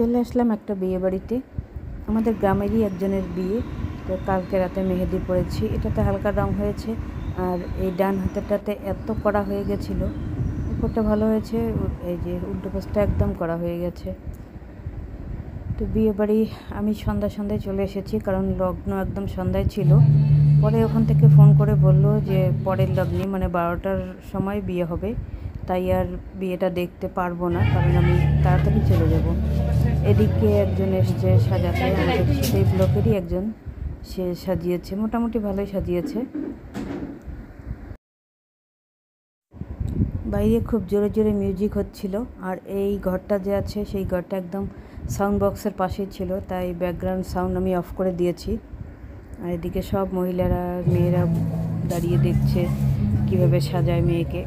চলে আসলাম একটা বিয়ে বাড়িতে। আমাদের গ্রামেরই একজনের বিয়ে। তো কালকে রাতে মেহেদি পড়েছি, এটাতে হালকা রং হয়েছে, আর এই ডান হাতেরটাতে এত কড়া হয়ে গেছিলো। উপরটা ভালো হয়েছে, এই যে উল্টো পাশটা একদম কড়া হয়ে গেছে। তো বিয়ে বাড়ি আমি সন্ধ্যায় চলে এসেছি, কারণ লগ্ন একদম সন্ধ্যায় ছিল। পরে ওখান থেকে ফোন করে বলল যে পরের লগ্নে মানে 12টার সময় বিয়ে হবে, তাই আর বিয়েটা দেখতে পারবো না, কারণ আমি তাড়াতাড়ি চলে যাব। এদিকে একজন এসছে সাজাতে, আমাদের সেই ব্লকেরই একজন, সে সাজিয়েছে, মোটামুটি ভালোই সাজিয়েছে। বাইরে খুব জোরে জোরে মিউজিক হচ্ছিল, আর এই ঘরটা যে আছে সেই ঘরটা একদম সাউন্ড বক্সের পাশেই ছিল, তাই ব্যাকগ্রাউন্ড সাউন্ড আমি অফ করে দিয়েছি। আর এদিকে সব মহিলারা মেয়েরা দাঁড়িয়ে দেখছে কিভাবে সাজায় মেয়েকে।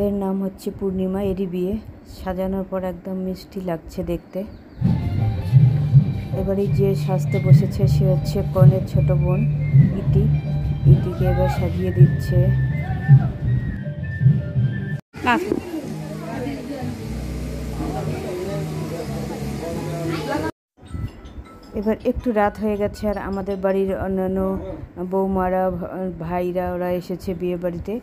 এর নাম হচ্ছে পূর্ণিমা, এরই বিয়ে। সাজানোর পর একদম মিষ্টি লাগছে দেখতে। এবারে যে সাজতে বসেছে সে হচ্ছে কনের ছোট বোন ইতিকে এবার সাজিয়ে দিচ্ছে। এবার একটু রাত হয়ে গেছে, আর আমাদের বাড়ির অন্যান্য বৌমারা ভাইরা ওরা এসেছে বিয়ে বাড়িতে।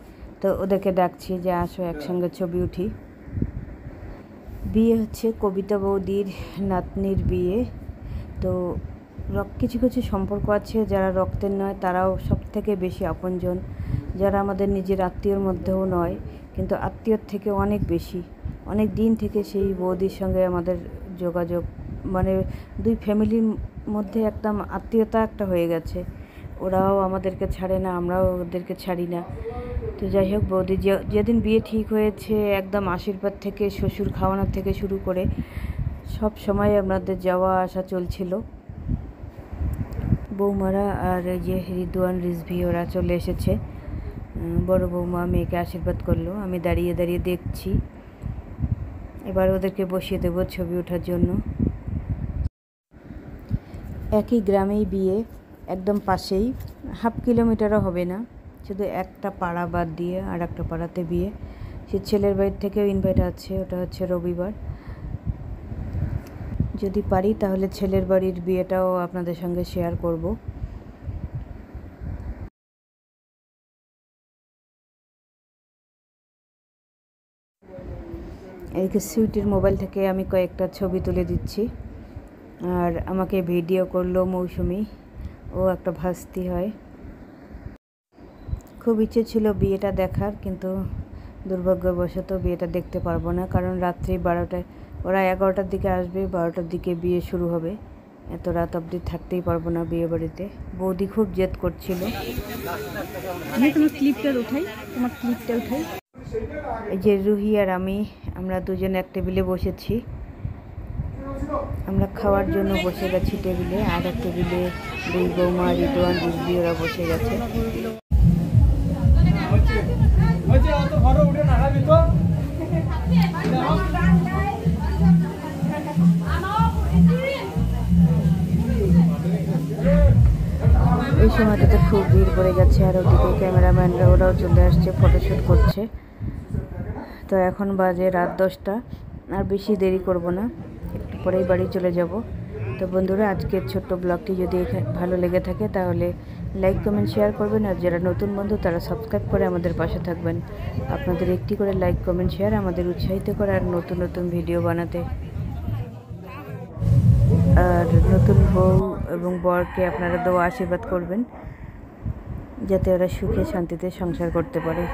তো ওদেরকে ডাকছি যে আসো একসঙ্গে ছবি উঠি। বিয়ে হচ্ছে কবিতা বৌদির নাতনির বিয়ে। তো কিছু কিছু সম্পর্ক আছে যারা রক্তের নয়, তারাও সব থেকে বেশি আপনজন, যারা আমাদের নিজের আত্মীয়র মধ্যেও নয়, কিন্তু আত্মীয়র থেকে অনেক বেশি। অনেক দিন থেকে সেই বৌদির সঙ্গে আমাদের যোগাযোগ, মানে দুই ফ্যামিলির মধ্যে একদম আত্মীয়তা একটা হয়ে গেছে। ওরাও আমাদেরকে ছাড়ে না, আমরাও ওদেরকে ছাড়ি না। তো যাই হোক, বৌদি যেদিন বিয়ে ঠিক হয়েছে একদম আশীর্বাদ থেকে শ্বশুর খাওয়ানোর থেকে শুরু করে সব সময় আমাদের যাওয়া আসা চলছিল। বৌমারা আর এই যে রিদওয়ান রিজভি ওরা চলে এসেছে। বড় বৌমা মেয়েকে আশীর্বাদ করলো, আমি দাঁড়িয়ে দাঁড়িয়ে দেখছি। এবার ওদেরকে বসিয়ে দেবো ছবি ওঠার জন্য। একই গ্রামেই বিয়ে, একদম পাশেই, 1/2 কিলোমিটারও হবে না, শুধু একটা পাড়া বাদ দিয়ে আর একটা পাড়াতে বিয়ে। সে ছেলের বাড়ির থেকেও ইনভাইট আছে, ওটা হচ্ছে রবিবার। যদি পারি তাহলে ছেলের বাড়ির বিয়েটাও আপনাদের সঙ্গে শেয়ার করব। এদিকে সুইটির মোবাইল থেকে আমি কয়েকটা ছবি তুলে দিচ্ছি, আর আমাকে ভিডিও করলো মৌসুমি, ও একটা ভাস্তি হয়। খুব ইচ্ছে ছিল বিয়েটা দেখার, কিন্তু দুর্ভাগ্যবশত বিয়েটা দেখতে পারবো না, কারণ রাত্রি 12টায়, ওরা 11টার দিকে আসবে, 12টার দিকে বিয়ে শুরু হবে। এত রাত অবধি থাকতেই পারবো না বিয়ে বাড়িতে। বৌদি খুব জেদ করছিল। আমি তোমার ক্লিপটা উঠাই। এই যে রুহি আর আমরা দুজন এক টেবিলে বসেছি। আমরা খাওয়ার জন্য বসে গেছি টেবিলে, আর এক টেবিলে দুই বৌমা রিদওয়ান রিজভি ওরা বসে গেছে। এই সময়টাতে খুব ভিড় পড়ে গেছে, আর ওদিকে ক্যামেরাম্যানরা ওরাও চলে আসছে, ফটোশ্যুট করছে। তো এখন বাজে রাত 10টা, আর বেশি দেরি করব না, একটু পরেই বাড়ি চলে যাব। তো বন্ধুরা, আজকের ছোট্ট ব্লগটি যদি ভালো লেগে থাকে তাহলে লাইক কমেন্ট শেয়ার করবেন, আর যারা নতুন বন্ধু তারা সাবস্ক্রাইব করে আমাদের পাশে থাকবেন। আপনাদের একটি করে লাইক কমেন্ট শেয়ার আমাদের উৎসাহিত করে আর নতুন নতুন ভিডিও বানাতে। আর নতুন বউ এবং বরকে আপনারা দোয়া আশীর্বাদ করবেন, যাতে ওরা সুখে শান্তিতে সংসার করতে পারে।